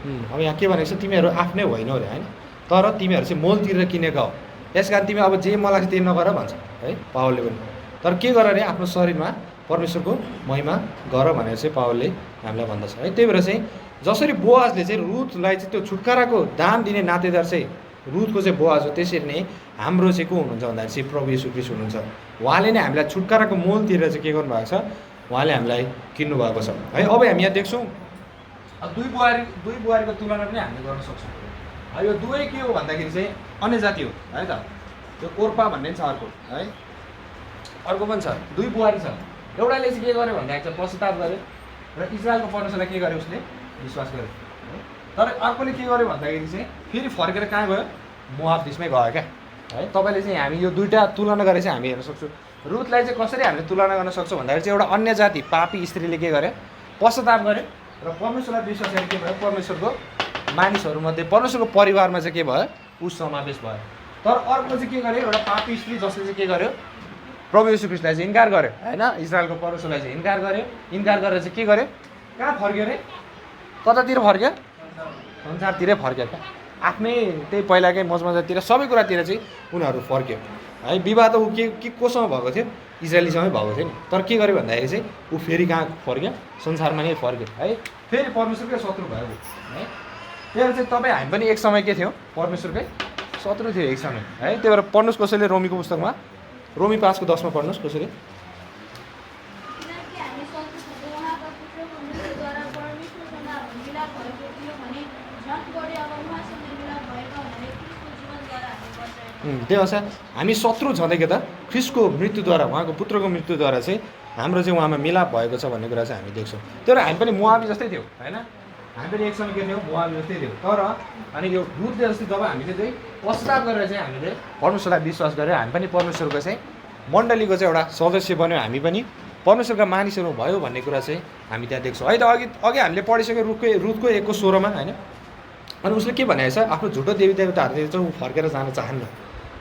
अब यहाँ के भनेको छ, तिमीहरू आफ्नै होइन अरे होइन, तर तिमीहरू चाहिँ मोल तिरेर किनेका हो, यस कारण तिमी अब जे मलाई त्यही नगर भन्छ है पावलले पनि। तर के गर अरे आफ्नो शरीरमा परमेश्वरको महिमा गर भनेर चाहिँ पावलले हामीलाई भन्दछ है। त्यही भएर चाहिँ जसरी बोआजले चाहिँ रुथलाई चाहिँ त्यो छुटकाराको दाम दिने नातेदार चाहिँ रुथको चाहिँ बोआज हो, त्यसरी नै हाम्रो चाहिँ को हुनुहुन्छ भन्दाखेरि चाहिँ प्रभु येशू ख्रीष्ट हुनुहुन्छ। उहाँले नै हामीलाई छुटकाराको मोल तिरेर चाहिँ के गर्नुभएको छ, उहाँले हामीलाई किन्नुभएको छ है। अब हामी यहाँ देख्छौँ दुई बुहारीको तुलना पनि हामीले गर्न सक्छौँ। यो दुवै के हो भन्दाखेरि चाहिँ अन्य जाति हो है त। त्यो ओर्पा भन्ने छ अर्को है, अर्को पनि छ, दुई बुहारी छ। एउटाले चाहिँ के गर्यो भन्दाखेरि चाहिँ पश्चाताप गर्यो र इजरायलको परमेश्वरलाई के गर्यो, उसले विश्वास गर्यो है। तर अर्कोले के गर्यो भन्दाखेरि चाहिँ फेरि फर्केर कहाँ गयो, मोआब देशमै गयो क्या है। तपाईँले चाहिँ हामी यो दुईवटा तुलना गरेर चाहिँ हामी हेर्न सक्छौँ। रुथलाई चाहिँ कसरी हामीले तुलना गर्न सक्छौँ भन्दाखेरि चाहिँ एउटा अन्य जाति पापी स्त्रीले के गर्यो, पश्चाताप गर्यो र परमेश्वरलाई विश्वास गरेर के भयो, परमेश्वरको मानिसहरूमध्ये परमेश्वरको परिवारमा चाहिँ के भयो, ऊ समावेश भयो। तर अर्को चाहिँ के गर्यो, एउटा पापी स्त्री जसले चाहिँ के गर्यो, प्रभु येशू ख्रीष्टलाई चाहिँ इन्कार गर्यो होइन, इजरायलको परमेश्वरलाई चाहिँ इन्कार गर्यो। इन्कार गरेर चाहिँ के गर्यो, कहाँ फर्क्यो अरे, कतातिर फर्क्यो, संसारतिरै फर्क्यो क्या। आफ्नै त्यही पहिलाकै मजमजातिर सबै कुरातिर चाहिँ उनीहरू फर्क्यो है। विवाह त ऊ के कोसँग भएको थियो, इजरायलीसँगै भएको थियो नि। तर के गर्यो भन्दाखेरि चाहिँ ऊ फेरि कहाँ फर्क्यो, संसारमा नै फर्क्यो है। फेरि परमेश्वरकै शत्रु भयो ऊ है। त्यही भएर चाहिँ तपाईँ हामी पनि एक समय के थियौँ, परमेश्वरकै शत्रु थियो एक समय है। त्यही भएर पढ्नुहोस् कसैले रोमीको पुस्तकमा, रोमी 5:10मा पढ्नुहोस् कसैले। त्यही अनुसार हामी शत्रु छँदै के त ख्रीष्टको मृत्युद्वारा, उहाँको पुत्रको मृत्युद्वारा चाहिँ हाम्रो चाहिँ उहाँमा मिलाप भएको छ भन्ने कुरा चाहिँ हामी देख्छौँ। त्यही भएर हामी पनि मोआबी जस्तै थियौँ होइन, हामी पनि एक समय के थियौँ, मोआबी जस्तै थियौँ। तर अनि यो रुथले जस्तै जब हामीले चाहिँ पश्चाताप गरेर चाहिँ हामीले परमेश्वरलाई विश्वास गरेर हामी पनि परमेश्वरको चाहिँ मण्डलीको चाहिँ एउटा सदस्य बन्यो, हामी पनि परमेश्वरका मानिसहरू भयो भन्ने कुरा चाहिँ हामी त्यहाँ देख्छौँ है। त अघि हामीले पढिसक्यो रुथको 1:16मा होइन। अनि उसले के भनेको छ, आफ्नो झुटो देवी देवताहरूतिर चाहिँ ऊ फर्केर जान चाहन्न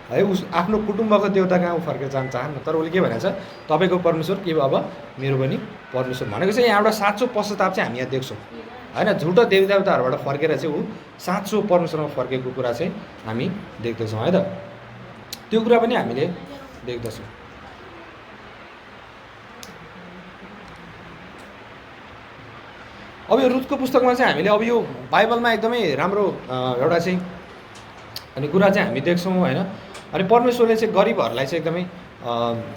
है, उस आफ्नो कुटुम्बको देवता कहाँ ऊ फर्केर जान चाहन्न। तर उसले के भनेको छ, तपाईँको परमेश्वर के अब मेरो पनि परमेश्वर भनेको चाहिँ यहाँ एउटा साँचो पश्चाताप चाहिँ हामी यहाँ देख्छौँ होइन। झुटो देवी देवताहरूबाट फर्केर चाहिँ ऊ साँचो परमेश्वरमा फर्केको कुरा चाहिँ हामी देख्दछौँ है त। त्यो कुरा पनि हामीले देख्दछौँ। अब यो रुथको पुस्तकमा चाहिँ हामीले अब यो बाइबलमा एकदमै राम्रो एउटा चाहिँ अनि कुरा चाहिँ हामी देख्छौँ होइन। अनि परमेश्वरले चाहिँ गरिबहरूलाई चाहिँ एकदमै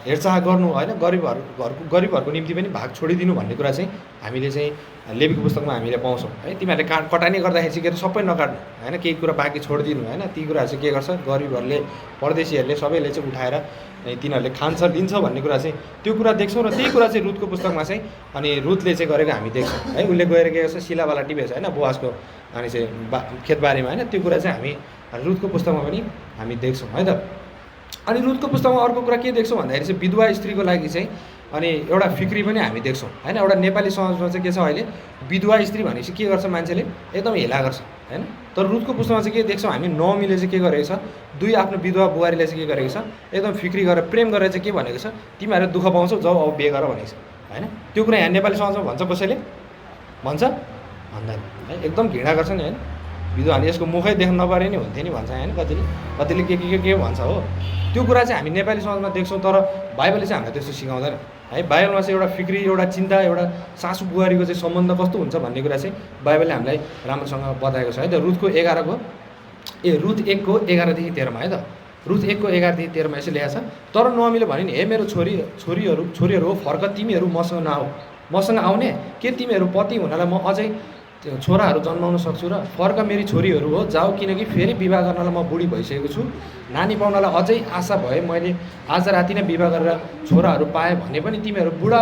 हेरचाह गर्नु होइन, गरिबहरूको निम्ति पनि भाग छोडिदिनु भन्ने कुरा चाहिँ हामीले चाहिँ लेवीको पुस्तकमा हामीले पाउँछौँ है। तिमीहरूले कटानी गर्दाखेरि चाहिँ के सबै नकाट्नु होइन, केही कुरा बाँकी छोडिदिनु होइन। ती कुराहरू चाहिँ के गर्छ, गरिबहरूले परदेशीहरूले सबैले चाहिँ उठाएर तिनीहरूले खान्छ लिन्छ भन्ने कुरा चाहिँ त्यो कुरा देख्छौँ। र त्यही कुरा चाहिँ रुथको पुस्तकमा चाहिँ अनि रुथले चाहिँ गरेको हामी देख्छौँ है। उसले गएर के गर्छ, शिलावाला टिपेछ होइन बोआजको अनि चाहिँ खेतबारीमा होइन। त्यो कुरा चाहिँ हामी रुथको पुस्तकमा पनि हामी देख्छौँ है त। अनि रुथको पुस्तकमा अर्को कुरा के देख्छौँ भन्दाखेरि चाहिँ विधवा स्त्रीको लागि चाहिँ अनि एउटा फिक्री पनि हामी देख्छौँ होइन। एउटा नेपाली समाजमा चाहिँ के छ, अहिले विधवा स्त्री भनेपछि के गर्छ, मान्छेले एकदम हेला गर्छ होइन। तर रुथको पुस्तकमा चाहिँ के देख्छौँ हामी, नोमीले चाहिँ के गरेको छ, दुई आफ्नो विधवा बुहारीलाई चाहिँ के गरेको छ, एकदम फिक्री गरेर प्रेम गरेर चाहिँ के भनेको छ, तिमीहरू दुःख पाउँछौ जाऊ अब बिहे गर भनेको छ होइन। त्यो कुरा यहाँ नेपाली समाजमा भन्छ, कसैले भन्छ भन्दैन है, एकदम घृणा गर्छ नि होइन। विधवा भने यसको मुखै देख्न नपरे नि हुन्थ्यो नि भन्छ होइन, कतिले के भन्छ हो। त्यो कुरा चाहिँ हामी नेपाली समाजमा देख्छौँ। तर बाइबलले चाहिँ हामीलाई त्यस्तो सिकाउँदैन है। बाइबलमा चाहिँ एउटा फिक्री, एउटा चिन्ता, एउटा सासु बुहारीको चाहिँ सम्बन्ध कस्तो हुन्छ भन्ने कुरा चाहिँ बाइबलले हामीलाई राम्रोसँग बताएको छ है त। रुथ 1:11देखि 13मा है त। रुथ 1:11देखि 13मा यसो लेखेको छ, तर नोमीले भने नि, हे मेरो छोरीहरू हो, फर्क, तिमीहरू मसँग नआऊ, मसँग आउने के तिमीहरू पति हुनलाई म अझै छोराहरू जन्माउन सक्छु र फर्क मेरी छोरीहरू हो जाऊ, किनकि फेरि विवाह गर्नलाई म बुढी भइसकेको छु। नानी पाउनलाई अझै आशा भए मैले आज राति नै विवाह गरेर छोराहरू पाएँ भने पनि तिमीहरू बुढा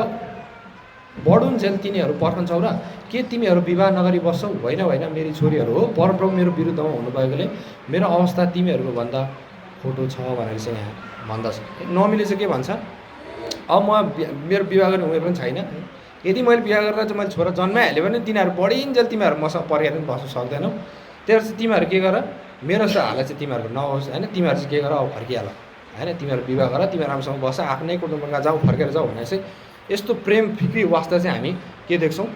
बढुन्जेल तिनीहरू पर्खन्छौ र के तिमीहरू विवाह नगरी बस्छौ? होइन होइन, मेरी छोरीहरू हो, परमप्रभु मेरो विरुद्धमा हुनुभएकोले मेरो अवस्था तिमीहरूको भन्दा खोटो छ भनेर चाहिँ यहाँ भन्दछ। नमीले चाहिँ के भन्छ, अब म मेरो विवाह गर्ने उमेर पनि छैन, यदि मैले बिहा गरेर चाहिँ मैले छोरा जन्माइहालेँ भने तिनीहरू बढिन्जेल तिमीहरू मसँग पर्खेर पनि बस्न सक्दैनौ। त्यही भएर चाहिँ तिमीहरू के गर, मेरो जस्तो हालत चाहिँ तिमीहरूको नहोस् होइन। तिमीहरू चाहिँ के गर, अब फर्किहाल होइन, तिमीहरू विवाह गर, तिमीहरू राम्रोसँग बस, आफ्नै कुटुम्बमा जाऊ, फर्केर जाऊ भनेर चाहिँ यस्तो प्रेम फिक्री वास्ता चाहिँ हामी के देख्छौँ,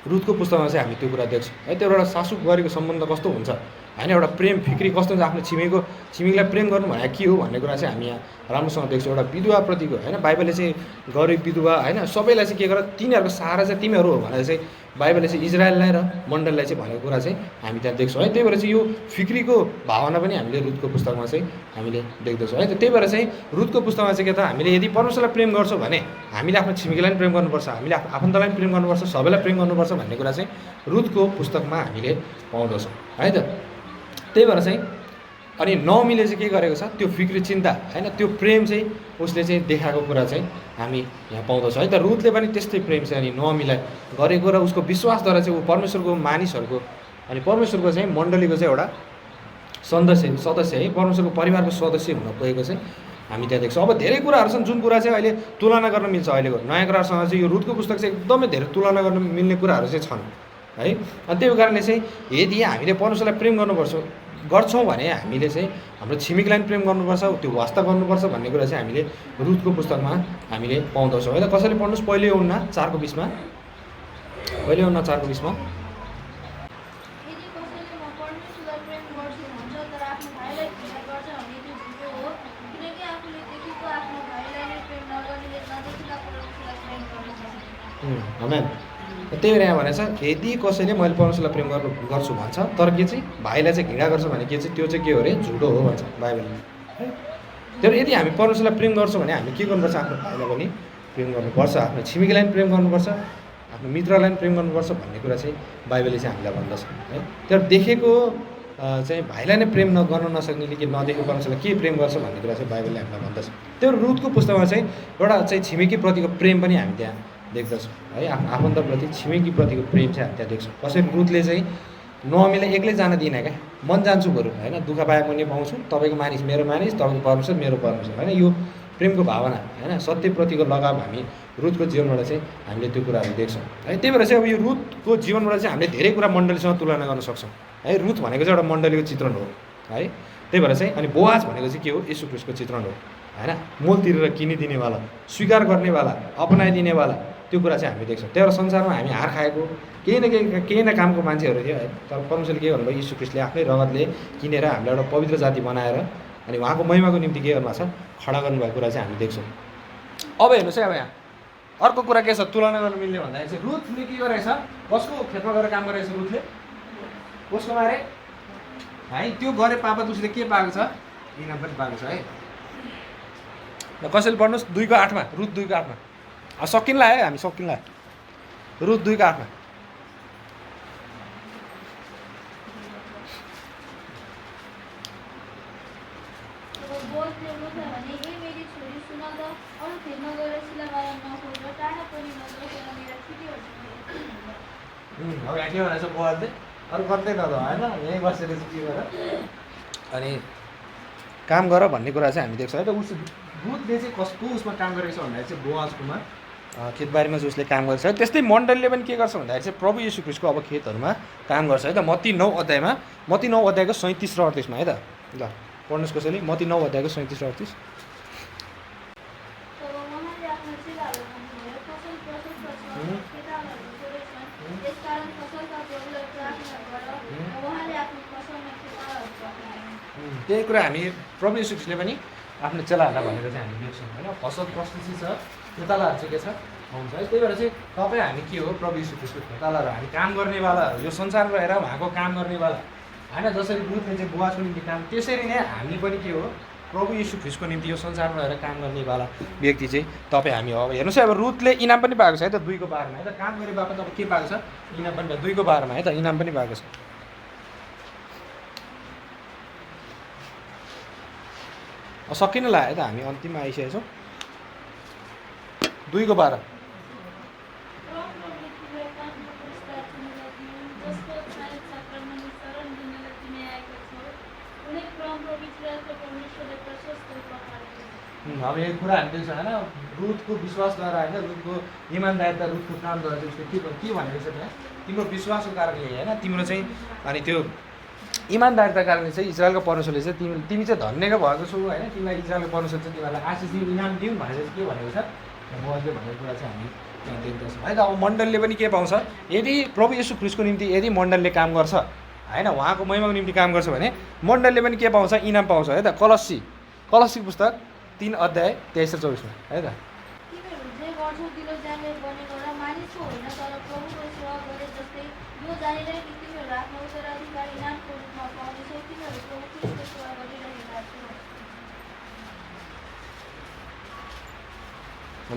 रुथको पुस्तकमा चाहिँ हामी त्यो कुरा देख्छौँ है। त्यो एउटा सासु बुहारीको सम्बन्ध कस्तो हुन्छ होइन, एउटा प्रेम फिक्री कस्तो हुन्छ, आफ्नो छिमेकीलाई प्रेम गर्नु भने के हो भन्ने कुरा चाहिँ हामी यहाँ राम्रोसँग देख्छौँ। एउटा विधवाप्रतिको होइन, बाइबलले चाहिँ गरिब विधवा होइन सबैलाई चाहिँ के गर, तिनीहरूको सहारा चाहिँ तिमीहरू हो भनेर चाहिँ बाइबलले चाहिँ इजरायललाई र मण्डललाई चाहिँ भनेको कुरा चाहिँ हामी त्यहाँ देख्छौँ है। त्यही भएर चाहिँ यो फिक्रीको भावना पनि हामीले रुथको पुस्तकमा चाहिँ हामीले देख्दछौँ है। त्यही भएर चाहिँ रुथको पुस्तकमा चाहिँ के त, हामीले यदि परमेश्वरलाई प्रेम गर्छौँ भने हामीले आफ्नो छिमेकीलाई पनि प्रेम गर्नुपर्छ, हामीले आफन्तलाई पनि प्रेम गर्नुपर्छ, सबैलाई प्रेम गर्नुपर्छ भन्ने कुरा चाहिँ रुथको पुस्तकमा हामीले पाउँदछौँ है त। त्यही भएर चाहिँ अनि नमीले चाहिँ के गरेको छ, त्यो फिक्री चिन्ता होइन, त्यो प्रेम चाहिँ उसले चाहिँ देखाएको कुरा चाहिँ हामी यहाँ पाउँदछौँ है त। रुथले पनि त्यस्तै प्रेम चाहिँ अनि नमीलाई गरेको र उसको विश्वासद्वारा चाहिँ ऊ परमेश्वरको मानिसहरूको अनि परमेश्वरको चाहिँ मण्डलीको चाहिँ एउटा सदस्य है, परमेश्वरको परिवारको सदस्य हुन गएको चाहिँ हामी त्यहाँ देख्छौँ। अब धेरै कुराहरू छन् जुन कुरा चाहिँ अहिले तुलना गर्न मिल्छ, अहिलेको नयाँ कुराहरूसँग चाहिँ यो रुथको पुस्तक चाहिँ एकदमै धेरै तुलना गर्न मिल्ने कुराहरू चाहिँ छन् है। अनि त्यही कारणले चाहिँ यदि हामीले परमेश्वरलाई प्रेम गर्छौँ भने हामीले चाहिँ हाम्रो छिमेकीलाई पनि प्रेम गर्नुपर्छ, त्यो वास्ता गर्नुपर्छ भन्ने कुरा चाहिँ हामीले रुथको पुस्तकमा हामीले पाउँदछौँ है त। कसैले पढ्नुहोस् पहिले यूहन्ना 4:20मा, पहिले यूहन्ना 4:20मा। आमेन। त्यही भएर यहाँ भनेछ यदि कसैले मैले परमेश्वरलाई प्रेम गर्छु भन्छ तर के चाहिँ भाइलाई चाहिँ घृणा गर्छ भने के चाहिँ त्यो चाहिँ के हो अरे, झुटो हो भन्छ बाइबलले है। तर यदि हामी परमेश्वरलाई प्रेम गर्छौँ भने हामी के गर्नुपर्छ, आफ्नो भाइलाई पनि प्रेम गर्नुपर्छ, आफ्नो छिमेकीलाई पनि प्रेम गर्नुपर्छ, आफ्नो मित्रलाई पनि प्रेम गर्नुपर्छ भन्ने कुरा चाहिँ बाइबलले चाहिँ हामीलाई भन्दछ है। तर देखेको चाहिँ भाइलाई नै प्रेम गर्न नसक्नेले कि नदेखेको परमेश्वरलाई के प्रेम गर्छ भन्ने कुरा चाहिँ बाइबलले हामीलाई भन्दछ। त्यो रुथको पुस्तकमा चाहिँ एउटा चाहिँ छिमेकीप्रतिको प्रेम पनि हामी त्यहाँ देख्दछौँ है। आफ्नो आफन्तप्रति छिमेकीप्रतिको प्रेम चाहिँ हामी त्यहाँ देख्छौँ। कसरी रुथले चाहिँ नमीलाई एक्लै जान दिएन क्या, मन जान्छु बरु होइन, दुःख पाए म नि पाउँछु, तपाईँको मानिस मेरो मानिस, तपाईँको परमेश्वर मेरो परमेश्वर होइन, यो प्रेमको भावना होइन, सत्यप्रतिको लगाव हामी रुथको जीवनबाट चाहिँ हामीले त्यो कुराहरू देख्छौँ है। त्यही भएर चाहिँ अब यो रुथको जीवनबाट चाहिँ हामीले धेरै कुरा मण्डलीसँग तुलना गर्न सक्छौँ है। रुथ भनेको चाहिँ एउटा मण्डलीको चित्रण हो है। त्यही भएर चाहिँ अनि बोआज भनेको चाहिँ के हो, येशू ख्रीष्टको चित्रण हो होइन, मोल तिरेर किनिदिनेवाला, स्वीकार गर्नेवाला, अपनाइदिनेवाला, त्यो कुरा चाहिँ हामी देख्छौँ। त्यही भएर संसारमा हामी हार खाएको केही न कामको मान्छेहरू थियो है, तर परमेश्वरले के गर्नुभयो, येशू ख्रीष्टले आफ्नै रगतले किनेर हामीलाई एउटा पवित्र जाति बनाएर अनि उहाँको महिमाको निम्ति के गर्नुभएको छ, खडा गर्नुभएको कुरा चाहिँ हामी देख्छौँ। अब हेर्नुहोस् है, अब यहाँ अर्को कुरा के छ तुलना गर्न मिल्ने भन्दाखेरि चाहिँ रुथले के गरेछ, कसको खेतमा गएर काम गरेछ रुथले, कसको मारे है, त्यो गरे पापत उसले के पाएको छ, इनाम पनि पाएको छ है। र कसैले पढ्नुहोस् 2:8मा, रुथ 2:8मा। सकिन्ला है, हामी सकिन्ला, रुथ 2:8मा। अब यहाँ के भनेछ बोआजले, अरू कतै नद होइन, यहीँ बसेर चाहिँ के गर अनि काम गर भन्ने कुरा चाहिँ हामी देख्छौँ है। त उस रुथले चाहिँ कसको उसमा काम गरेको छ भन्दाखेरि चाहिँ बोआजकोमा खेतबारीमा चाहिँ उसले काम गर्छ है। त्यस्तै मण्डलीले पनि के गर्छ भन्दाखेरि चाहिँ प्रभु येशू ख्रीष्टको अब खेतहरूमा काम गर्छ है त। मत्ती 9 अध्यायमा, मत्ती 9 अध्यायको 37 र 38मा है त। ल पढ्नुहोस् कसैले, मत्ती 9 अध्यायको 37 र 38। त्यही कुरा हामी प्रभु येशू ख्रीष्टले पनि आफ्नो चेलाहरूलाई भनेर चाहिँ हामी देख्छौँ होइन। फसल प्रस्तुति छ, खेतालाहरू चाहिँ के छ हुन्छ है। त्यही भएर चाहिँ तपाईँ हामी के हो, प्रभु येशू ख्रीष्टको खेतालाहरू, हामी काम गर्नेवालाहरू, यो संसारमा रहेर उहाँको काम गर्नेवाला होइन। जसरी रुथले चाहिँ बोआजको निम्ति काम, त्यसरी नै हामी पनि के हो, प्रभु यीशु ख्रिस्टको निम्ति यो संसारमा रहेर काम गर्नेवाला व्यक्ति चाहिँ तपाईँ हामी हो। अब हेर्नुहोस् है, अब रुथले इनाम पनि पाएको छ है त 2 को 12 मा है त। काम गरे बापत अब के पाएको छ? इनाम पनि 2 को 12 मा है त, इनाम पनि पाएको छ। सकिन लाग्यो त, हामी अन्तिममा आइसकेको छौँ। 2 को 12 अब यो कुरा हामी देख्छौँ होइन, रुथको विश्वासद्वारा होइन, रुथको इमान्दारिता, रुथको कामद्वारा चाहिँ उसले के भनेको छ त्यहाँ? तिम्रो विश्वासको कारणले होइन, तिम्रो चाहिँ अनि त्यो इमान्दारिता कारणले चाहिँ इजरायलको परमेश्वरले चाहिँ तिमी चाहिँ धन्यको भएको छौ होइन, तिमीलाई इजरायलको परमेश्वर चाहिँ तिमीलाई आशिष दिउँ, इनाम दिउँ भनेर चाहिँ के भनेको छ? बोअजले भनेको कुरा चाहिँ हामी त्यहाँ देख्दछौँ है त। अब मण्डलले पनि के पाउँछ? यदि प्रभु येशू ख्रिस्टको निम्ति यदि मण्डलले काम गर्छ होइन, उहाँको महिमाको निम्ति काम गर्छ भने मण्डलले पनि के पाउँछ? इनाम पाउँछ है त। कलसी पुस्तक 3 अध्याय 23 र 24 है त।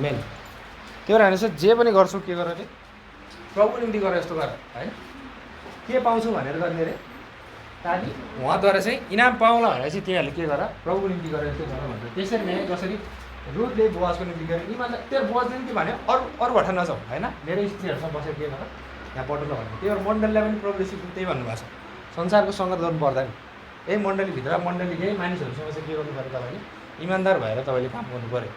मेन त्यो भएर हेर्नुहोस्, जे पनि गर्छौ के गर अरे? प्रभुको निम्ति गर, यस्तो गर होइन। के पाउँछौ भनेर गर्ने अरे? ताकि उहाँद्वारा चाहिँ इनाम पाउला भनेर चाहिँ तिनीहरूले के गर? प्रभुको निम्ति गर, यस्तो गर भन्छ। त्यसरी नै जसरी रुथले बोअजको निम्ति गरे, इमानले तेरो बोअजले निम्ति भन्यो अरू भट्टा नजाऊ होइन, धेरै स्त्रीहरूसँग बसेर के गर? यहाँ पटुलो भन्यो। त्यही भएर मण्डलीलाई पनि प्रभु येशू त्यही भन्नुभएको छ, संसारको सङ्गत गर्नु पर्दैन। यही मण्डलीभित्र मण्डलीले मानिसहरूसँग चाहिँ के गर्नु पऱ्यो? तपाईँले इमान्दार भएर तपाईँले काम गर्नु पऱ्यो।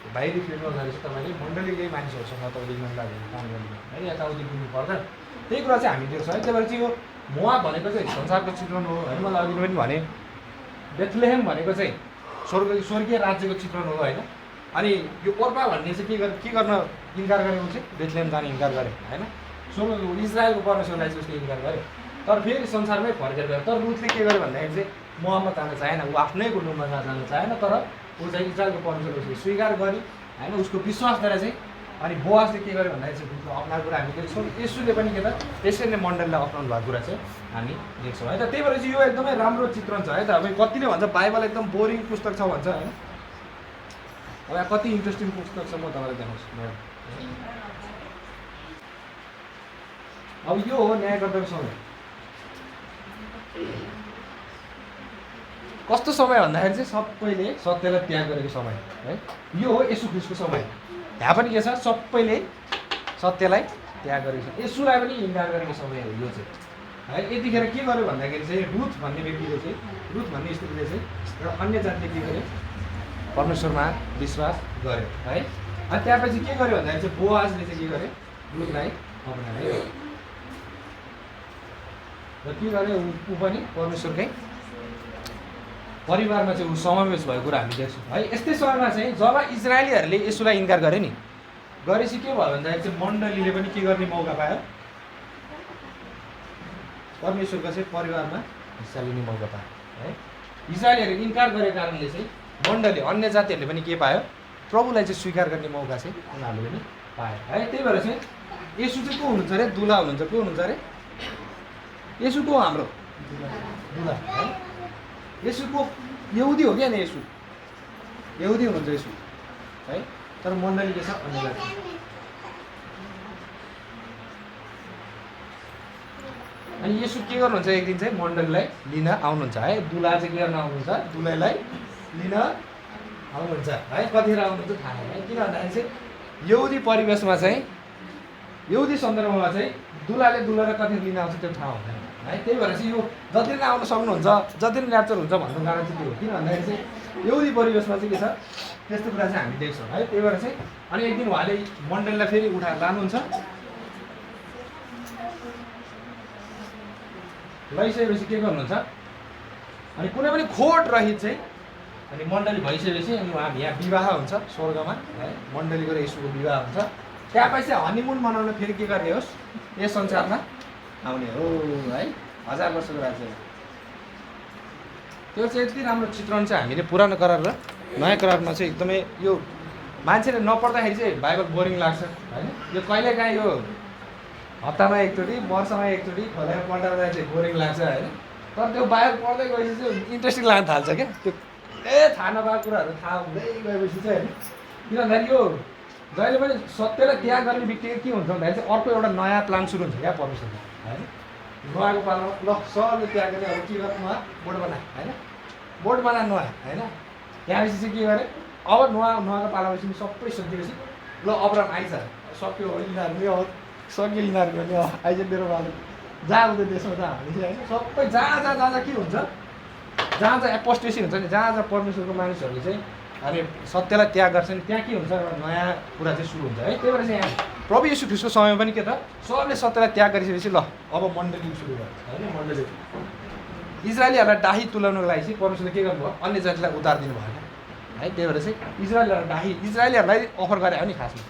बाहिरी फिल्डमा गएर चाहिँ तपाईँले मण्डलीले मानिसहरूसँग तपाईँले इमान्दार भएर काम गर्नु है, यताउति बुझ्नु पर्दैन। त्यही कुरा चाहिँ हामी देख्छौँ है। त्यही भएर चाहिँ यो मोआब भनेको चाहिँ संसारको चित्रण हो होइन। मलाई अघि पनि भने बेथलेहेम भनेको चाहिँ स्वर्गीय राज्यको चित्रण हो होइन। अनि यो ओर्पा भन्ने चाहिँ के गर्न इन्कार गरेको चाहिँ बेथलेहेम जाने इन्कार गरे होइन। इजरायलको परमेश्वरलाई चाहिँ उसले इन्कार गरे, तर फेरि संसारमै फर्केर गयो। तर रुथले के गर्यो भन्दाखेरि चाहिँ मोआबमा जान चाहेन, ऊ आफ्नै कुटुम्बमा जान चाहेन, तर ऊ चाहिँ इजरायलको परमेश्वर उसले स्वीकार गर्यो होइन, उसको विश्वासद्वारा चाहिँ। अनि बोअजले के गर्यो भन्दाखेरि चाहिँ रुथले अप्नाएको कुरा हामी देख्छौँ। येशूले पनि के त त्यसरी नै मण्डलीलाई अप्नाउनु भएको कुरा चाहिँ हामी देख्छौँ है त। त्यही भएर चाहिँ यो एकदमै राम्रो चित्रण छ है त। अब कतिले भन्छ बाइबल एकदम बोरिङ पुस्तक छ भन्छ होइन। अब यहाँ कति इन्ट्रेस्टिङ पुस्तक छ म तपाईँलाई देखाउँछु। अब यो हो न्यायकर्ताको समय। कस्तो समय भन्दाखेरि चाहिँ सबैले सत्यलाई त्याग गरेको समय है। यो हो येशू ख्रिस्टको समय। यहाँ पनि के छ? सबैले सत्यलाई त्याग गरेको छ, येशूलाई पनि इन्कार गरेको समय हो यो चाहिँ है। यतिखेर के गर्यो भन्दाखेरि चाहिँ रुथ भन्ने व्यक्तिले चाहिँ, रुथ भन्ने स्त्रीले चाहिँ एउटा अन्य जातिले के गर्यो? परमेश्वरमा विश्वास गर्यो है। अनि त्यहाँपछि के गर्यो भन्दाखेरि चाहिँ बोअजले चाहिँ के गर्यो? रुथलाई अपनायो र के गर्यो? ऊ पनि परमेश्वरकै परिवारमा चाहिँ ऊ समावेश भएको कुरा हामी देख्छौँ है। यस्तै समयमा चाहिँ जब इजरायलीहरूले येशूलाई इन्कार गरे नि, गरेपछि के भयो भन्दाखेरि चाहिँ मण्डलीले पनि के गर्ने मौका पायो? परमेश्वरको चाहिँ परिवारमा हिस्सा लिने मौका पायो है। इजरायलीहरूले इन्कार गरेको कारणले चाहिँ मण्डली अन्य जातिहरूले पनि के पायो? प्रभुलाई चाहिँ स्वीकार गर्ने मौका चाहिँ उनीहरूले पनि पायो है। त्यही भएर चाहिँ येशू चाहिँ को हुनुहुन्छ अरे? दुला हुनुहुन्छ। को हुनुहुन्छ अरे? येशू को हाम्रो दुला है। येशूको यहुदी हो क्या नि? येशू यहुदी हुनुहुन्छ येशू है। तर मण्डली के छ? अन्य जाति। अनि येशू के गर्नुहुन्छ? एक दिन चाहिँ मण्डलीलाई लिन आउनुहुन्छ है। दुला चाहिँ के गर्न आउनुहुन्छ? दुलाईलाई लिन आउनुहुन्छ है। कतिखेर आउनुहुन्छ थाहा छैन है। किन भन्दाखेरि चाहिँ यहुदी परिवेशमा चाहिँ, यहुदी सन्दर्भमा चाहिँ दुलाले दुलालाई कतिखेर लिन आउँछ त्यो थाहा हुँदैन है। त्यही भएर चाहिँ यो जति नै आउन सक्नुहुन्छ, जति नै ल्याप्चर हुन्छ भन्नु कारण चाहिँ त्यो हो। किन भन्दाखेरि चाहिँ यहुदी परिवेशमा चाहिँ के छ? त्यस्तो कुरा चाहिँ हामी देख्छौँ है। त्यही भएर चाहिँ अनि एक दिन उहाँले मण्डलीलाई फेरि उठाएर लानुहुन्छ। लैसकेपछि के गर्नुहुन्छ? अनि कुनै पनि खोट रहित चाहिँ अनि मण्डली भइसकेपछि अनि उहाँ यहाँ विवाह हुन्छ स्वर्गमा है। मण्डलीको र येशूको विवाह हुन्छ। त्यहाँपछि हनीमुन मनाउन फेरि के गर्ने होस्? यस संसारमा आउने हो है। 1000 वर्षको राज्य। त्यो चाहिँ यति राम्रो चित्रण चाहिँ हामीले पुरानो करार र नयाँ करारमा चाहिँ एकदमै यो मान्छेले नपढ्दाखेरि चाहिँ बाइबल बोरिङ लाग्छ होइन। यो कहिलेकाहीँ यो हप्तामा एकचोटि, वर्षमा एकचोटि खोलेर पढ्दा चाहिँ बोरिङ लाग्छ होइन। तर त्यो बाइबल पढ्दै गएपछि चाहिँ इन्ट्रेस्टिङ लाग्न थाल्छ क्या। त्यो थाहा नभएको कुराहरू थाहा हुँदै गएपछि चाहिँ होइन किनभने यो जहिले पनि सत्यलाई त्याग गर्ने बित्तिकै के हुन्छ भन्दाखेरि चाहिँ अर्को एउटा नयाँ प्लान सुरु हुन्छ क्या परमेश्वरको होइन नुहाको पालामा ल सबले त्याग गर्ने अब के गर्नु नुहा बोट बना होइन बोट बना नुहा होइन त्यहाँपछि चाहिँ के गरे अब नुहाको पालापछि सबै सकिएपछि ल अब्राम आइज सक्यो यिनीहरू पनि अब सक्यो यिनीहरू पनि आइज मेरो बालक जहाँ आउँदै देशमा जहाँ हामी चाहिँ होइन सबै जहाँ के हुन्छ जहाँ एपोस्टेसी हुन्छ नि जहाँ परमेश्वरको मानिसहरूले चाहिँ अनि सत्यलाई त्याग गर्छन् त्यहाँ के हुन्छ एउटा नयाँ कुरा चाहिँ सुरु हुन्छ है त्यही भएर चाहिँ यहाँ प्रभु येशू ख्रीष्टको समयमा पनि के त सबले सत्यलाई त्याग गरिसकेपछि ल अब मण्डली सुरु गर्छ होइन मण्डली इजरायलीहरूलाई डाही तुल्याउनको लागि चाहिँ परमेश्वरले के गर्नुभयो अन्य जातिलाई उद्धार दिनुभयो है त्यही भएर चाहिँ इजरायलीहरूलाई अफर गरे हो नि खासमा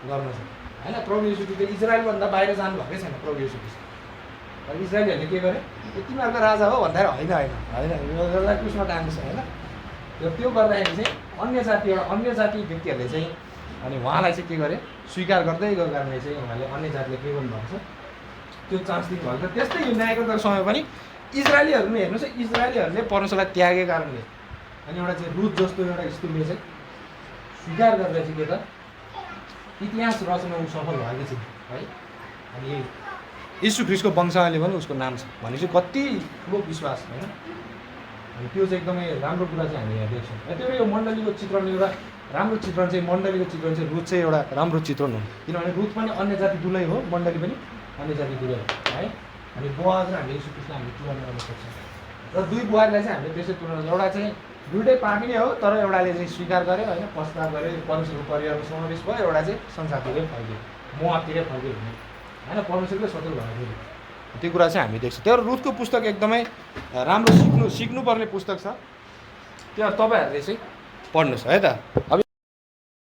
गर्नु चाहिँ होइन प्रभु येशू ख्रीष्ट इजरायलभन्दा बाहिर जानुभएकै छैन प्रभु येशू ख्रीष्ट इजरायलीहरूले के गरे तिमीहरूको राजा हो भन्दाखेरि होइन क्रुसमा टाँग्नु छ होइन त्यो गर्दाखेरि चाहिँ अन्य जाति व्यक्तिहरूले चाहिँ अनि उहाँलाई चाहिँ के गरे स्वीकार गर्दै गएको कारणले चाहिँ उहाँले अन्य जातिले के गर्नुभएको छ त्यो चान्स दिनुभएको छ त्यस्तै यो न्यायको समय पनि इजरायलीहरू पनि हेर्नुहोस् इजरायलीहरूले परमेश्वरलाई त्यागेको कारणले अनि एउटा चाहिँ रुथ जस्तो एउटा स्त्रीले चाहिँ स्वीकार गरेर चाहिँ के त इतिहास रचना सफल भएको छ है अनि यीशु ख्रीष्टको वंशावली पनि उसको नाम छ भनेपछि कति ठुलो विश्वास होइन अनि त्यो चाहिँ एकदमै राम्रो कुरा चाहिँ हामी यहाँ देख्छौँ त्यो यो मण्डलीको चित्रण एउटा राम्रो चित्रण चाहिँ मण्डलीको चित्रण चाहिँ रुथ चाहिँ एउटा राम्रो चित्रण हो किनभने रुथ पनि अन्य जाति दुलै हो मण्डली पनि अन्य जाति दुलै हो है अनि बोआज र हामीले यीशु ख्रीष्टलाई हामीले तुलना गर्न सक्छौँ र दुई बुहारीलाई चाहिँ हामीले त्यसै तुलना एउटा चाहिँ दुइटै पापी नै हो तर एउटाले चाहिँ स्वीकार गर्यो होइन पश्चाताप गर्यो परमेश्वरको परिवारमा समावेश भयो एउटा चाहिँ संसारतिरै फैलियो मोआबतिरै फैलियो भने होइन परमेश्वरकै सतल भयो त्यो कुरा चाहिँ हामी देख्छौँ त्यो रुथको पुस्तक एकदमै राम्रो सिक्नुपर्ने पुस्तक छ त्यो तपाईँहरूले चाहिँ पढ्नुहोस् है त अब